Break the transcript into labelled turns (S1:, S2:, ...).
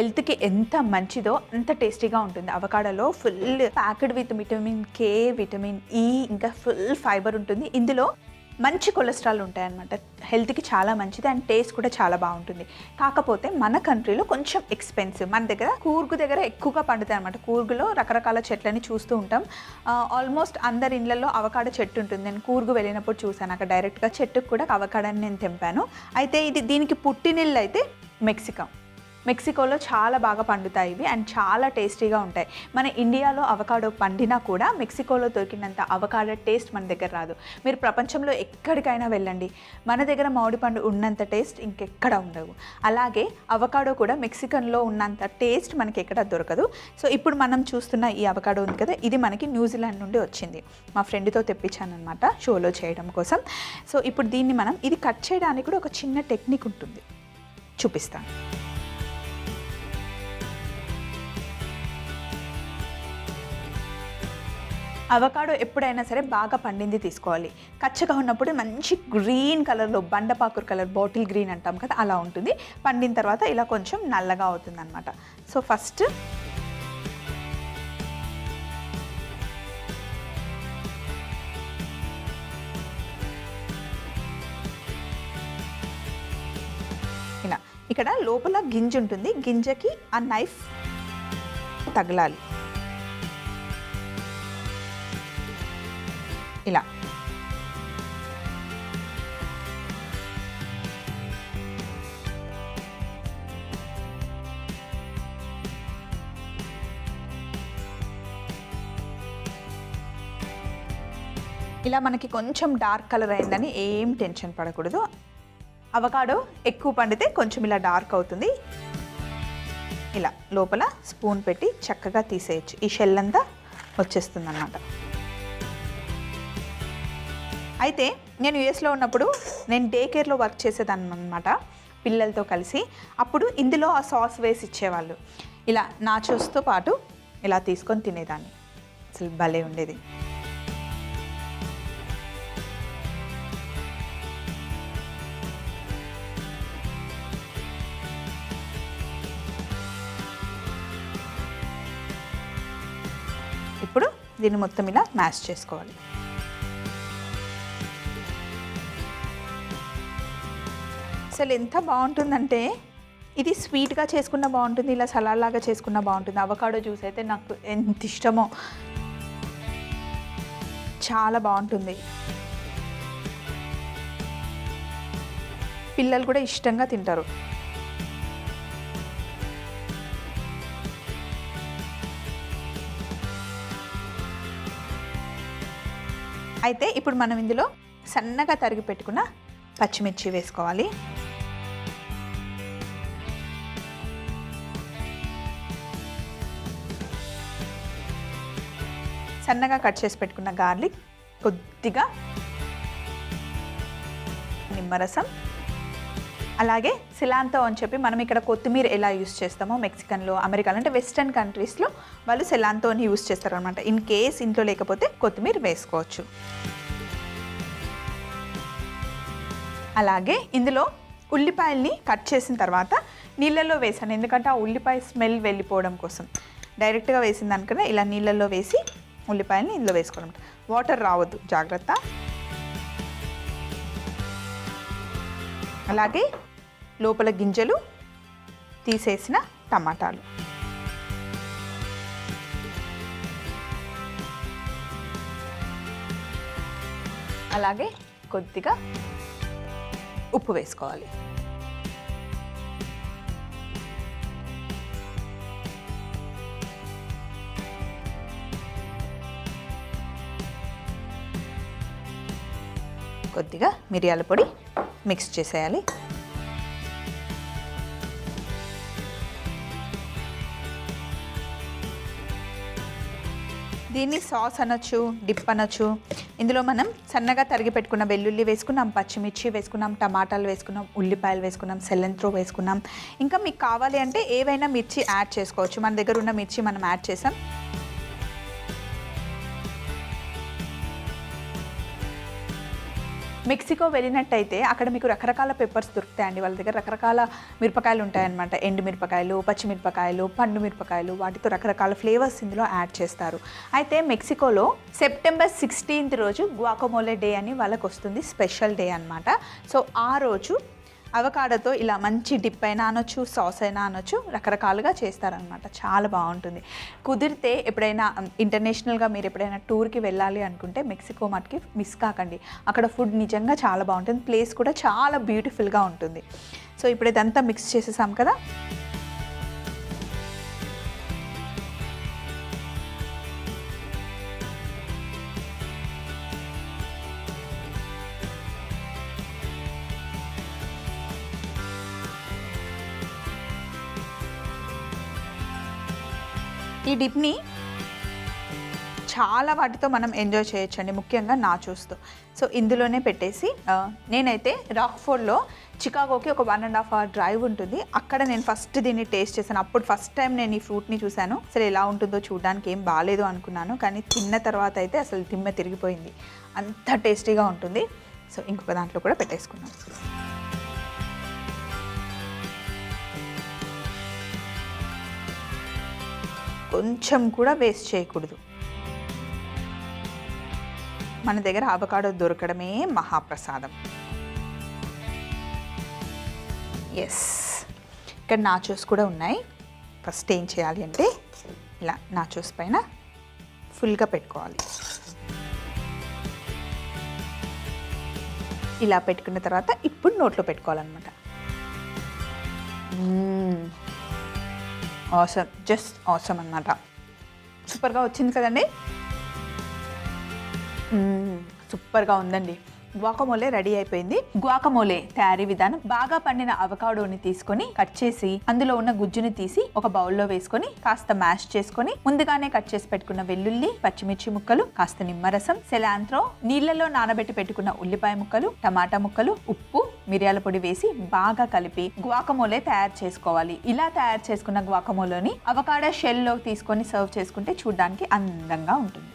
S1: హెల్త్కి ఎంత మంచిదో అంత టేస్టీగా ఉంటుంది. అవకాడోలో full packed with vitamin K, vitamin E, ఇంకా ఫుల్ ఫైబర్ ఉంటుంది. ఇందులో మంచి కొలెస్ట్రాల్ ఉంటాయన్నమాట. హెల్త్కి చాలా మంచిది అండ్ టేస్ట్ కూడా చాలా బాగుంటుంది. కాకపోతే మన కంట్రీలో కొంచెం ఎక్స్పెన్సివ్. మన దగ్గర కూర్గు దగ్గర ఎక్కువగా పండుతాయి అనమాట. కూర్గులో రకరకాల చెట్లని చూస్తూ ఉంటాం. ఆల్మోస్ట్ అందరి ఇళ్లలో అవకాడో చెట్టు ఉంటుంది. నేను కూర్గు వెళ్ళినప్పుడు చూశాను. అక్కడ డైరెక్ట్గా చెట్టుకు కూడా అవకాడోని నేను తెంపాను. అయితే దీనికి పుట్టినిల్లు అయితే మెక్సికోలో చాలా బాగా పండుతాయి ఇవి అండ్ చాలా టేస్టీగా ఉంటాయి. మన ఇండియాలో అవకాడో పండినా కూడా మెక్సికోలో దొరికినంత అవకాడో టేస్ట్ మన దగ్గర రాదు. మీరు ప్రపంచంలో ఎక్కడికైనా వెళ్ళండి, మన దగ్గర మామిడి పండు ఉన్నంత టేస్ట్ ఇంకెక్కడ ఉండవు. అలాగే అవకాడో కూడా మెక్సికన్లో ఉన్నంత టేస్ట్ మనకి ఎక్కడ దొరకదు. సో ఇప్పుడు మనం చూస్తున్న ఈ అవకాడో ఉంది కదా, ఇది మనకి న్యూజిలాండ్ నుండి వచ్చింది. మా ఫ్రెండ్తో తెప్పించాను అనమాట షోలో చేయడం కోసం. సో ఇప్పుడు దీన్ని ఇది కట్ చేయడానికి కూడా ఒక చిన్న టెక్నిక్ ఉంటుంది, చూపిస్తాను. అవకాడో ఎప్పుడైనా సరే బాగా పండింది తీసుకోవాలి. కచ్చగా ఉన్నప్పుడు మంచి గ్రీన్ కలర్లో, బండపాకురు కలర్, బాటిల్ గ్రీన్ అంటాం కదా, అలా ఉంటుంది. పండిన తర్వాత ఇలా కొంచెం నల్లగా అవుతుంది అనమాట. సో ఫస్ట్ ఇలా ఇక్కడ లోపల గింజ ఉంటుంది. గింజకి ఆ నైఫ్ తగలాలి. ఇలా మనకి కొంచెం డార్క్ కలర్ అయిందని ఏం టెన్షన్ పడకూడదు. అవకాడో ఎక్కువ పండితే కొంచెం ఇలా డార్క్ అవుతుంది. ఇలా లోపల స్పూన్ పెట్టి చక్కగా తీసేయచ్చు. ఈ షెల్ అంతా వచ్చేస్తుంది అన్నమాట. అయితే నేను యూఎస్లో ఉన్నప్పుడు నేను డే కేర్లో వర్క్ చేసేదాన్ని అనమాట, పిల్లలతో కలిసి. అప్పుడు ఇందులో ఆ సాస్ వేసి ఇచ్చేవాళ్ళు. ఇలా నాచోస్తో పాటు ఇలా తీసుకొని తినేదాన్ని. అసలు భలే ఉండేది. ఇప్పుడు దీన్ని మొత్తం ఇలా మ్యాష్ చేసుకోవాలి. అసలు ఎంత బాగుంటుందంటే, ఇది స్వీట్గా చేసుకున్న బాగుంటుంది, ఇలా సలాడ్ లాగా చేసుకున్న బాగుంటుంది. అవకాడో జ్యూస్ అయితే నాకు ఎంత ఇష్టమో, చాలా బాగుంటుంది. పిల్లలు కూడా ఇష్టంగా తింటారు. అయితే ఇప్పుడు మనం ఇందులో సన్నగా తరిగి పెట్టుకున్న పచ్చిమిర్చి వేసుకోవాలి. సన్నగా కట్ చేసి పెట్టుకున్న గార్లిక్, కొద్దిగా నిమ్మరసం, అలాగే సిలాంతో అని చెప్పి మనం ఇక్కడ కొత్తిమీర ఎలా యూస్ చేస్తామో మెక్సికన్లో, అమెరికాలో అంటే వెస్టర్న్ కంట్రీస్లో వాళ్ళు సిలాంతోని యూస్ చేస్తారు అనమాట. ఇన్ కేస్ ఇంట్లో లేకపోతే కొత్తిమీర వేసుకోవచ్చు. అలాగే ఇందులో ఉల్లిపాయల్ని కట్ చేసిన తర్వాత నీళ్ళల్లో వేసాను, ఎందుకంటే ఆ ఉల్లిపాయ స్మెల్ వెళ్ళిపోవడం కోసం. డైరెక్ట్గా వేసిన దానికన్నా ఇలా నీళ్ళల్లో వేసి ఉల్లిపాయల్ని ఇందులో వేసుకోవడం. వాటర్ రావద్దు, జాగ్రత్త. అలాగే లోపల గింజలు తీసేసిన టమాటాలు, అలాగే కొద్దిగా ఉప్పు వేసుకోవాలి. కొద్దిగా మిరియాల పొడి మిక్స్ చేసేయాలి. దీన్ని సాస్ అనొచ్చు, డిప్ అనొచ్చు. ఇందులో మనం సన్నగా తరిగి పెట్టుకున్న వెల్లుల్లి వేసుకున్నాం, పచ్చిమిర్చి వేసుకున్నాం, టమాటాలు వేసుకున్నాం, ఉల్లిపాయలు వేసుకున్నాం, సెలంత్రో వేసుకున్నాం. ఇంకా మీకు కావాలి అంటే ఏవైనా మిర్చి యాడ్ చేసుకోవచ్చు. మన దగ్గర ఉన్న మిర్చి మనం యాడ్ చేసాం. మెక్సికో వెళ్ళినట్టయితే అక్కడ మీకు రకరకాల పెప్పర్స్ దొరుకుతాయండి. వాళ్ళ దగ్గర రకరకాల మిరపకాయలు ఉంటాయన్నమాట. ఎండు మిరపకాయలు, పచ్చిమిరపకాయలు, పండు మిరపకాయలు, వాటితో రకరకాల ఫ్లేవర్స్ ఇందులో యాడ్ చేస్తారు. అయితే మెక్సికోలో సెప్టెంబర్ 16th రోజు గువాకమోలే డే అని వాళ్ళకి వస్తుంది, స్పెషల్ డే అనమాట. సో ఆ రోజు అవకాడోతో ఇలా మంచి డిప్ అయినా అనొచ్చు, సాస్ అయినా అనొచ్చు, రకరకాలుగా చేస్తారనమాట. చాలా బాగుంటుంది. కుదిరితే ఎప్పుడైనా ఇంటర్నేషనల్గా మీరు ఎప్పుడైనా టూర్కి వెళ్ళాలి అనుకుంటే మెక్సికో మటుకి మిస్ కాకండి. అక్కడ ఫుడ్ నిజంగా చాలా బాగుంటుంది, ప్లేస్ కూడా చాలా బ్యూటిఫుల్గా ఉంటుంది. సో ఇప్పుడు ఇదంతా మిక్స్ చేసేసాం కదా. ఈ డిప్ని చాలా వాటితో మనం ఎంజాయ్ చేయొచ్చండి, ముఖ్యంగా నాచోస్తో. సో ఇందులోనే పెట్టేసి నేనైతే రాక్ఫోర్డ్లో చికాగోకి ఒక 1.5 hour డ్రైవ్ ఉంటుంది. అక్కడ నేను ఫస్ట్ దీన్ని టేస్ట్ చేశాను. అప్పుడు ఫస్ట్ టైం నేను ఈ ఫ్రూట్ని చూశాను. అసలు ఎలా ఉంటుందో చూడడానికి ఏం బాగాలేదు అనుకున్నాను, కానీ తిన్న తర్వాత అయితే అసలు తిమ్మె తిరిగిపోయింది, అంత టేస్టీగా ఉంటుంది. సో ఇంకొక దాంట్లో కూడా పెట్టేసుకున్నాను. కొంచెం కూడా వేస్ట్ చేయకూడదు. మన దగ్గర అవకాడో దొరకడమే మహాప్రసాదం. ఎస్, ఇక్కడ నాచోస్ కూడా ఉన్నాయి. ఫస్ట్ ఏం చేయాలి అంటే ఇలా నాచోస్ పైన ఫుల్గా పెట్టుకోవాలి. ఇలా పెట్టుకున్న తర్వాత ఇప్పుడు నోట్లో పెట్టుకోవాలన్నమాట. ఆసమ్, జస్ట్ ఆసమ్ అన్నమాట. సూపర్గా వచ్చింది కదండి. సూపర్గా ఉందండి. గువాకమోలే రెడీ అయిపోయింది. గువాకమోలే తయారీ విధానం: బాగా పండిన అవకాడోని తీసుకొని కట్ చేసి అందులో ఉన్న గుజ్జుని తీసి ఒక బౌల్లో వేసుకొని కాస్త మ్యాష్ చేసుకొని ముందుగానే కట్ చేసి పెట్టుకున్న వెల్లుల్లి, పచ్చిమిర్చి ముక్కలు, కాస్త నిమ్మరసం, సెలాంత్రో, నీళ్లలో నానబెట్టి పెట్టుకున్న ఉల్లిపాయ ముక్కలు, టమాటా ముక్కలు, ఉప్పు, మిరియాల పొడి వేసి బాగా కలిపి గువాకమోలే తయారు చేసుకోవాలి. ఇలా తయారు చేసుకున్న గువాకమోలేని అవకాడో షెల్లో తీసుకొని సర్వ్ చేసుకుంటే చూడడానికి అందంగా ఉంటుంది.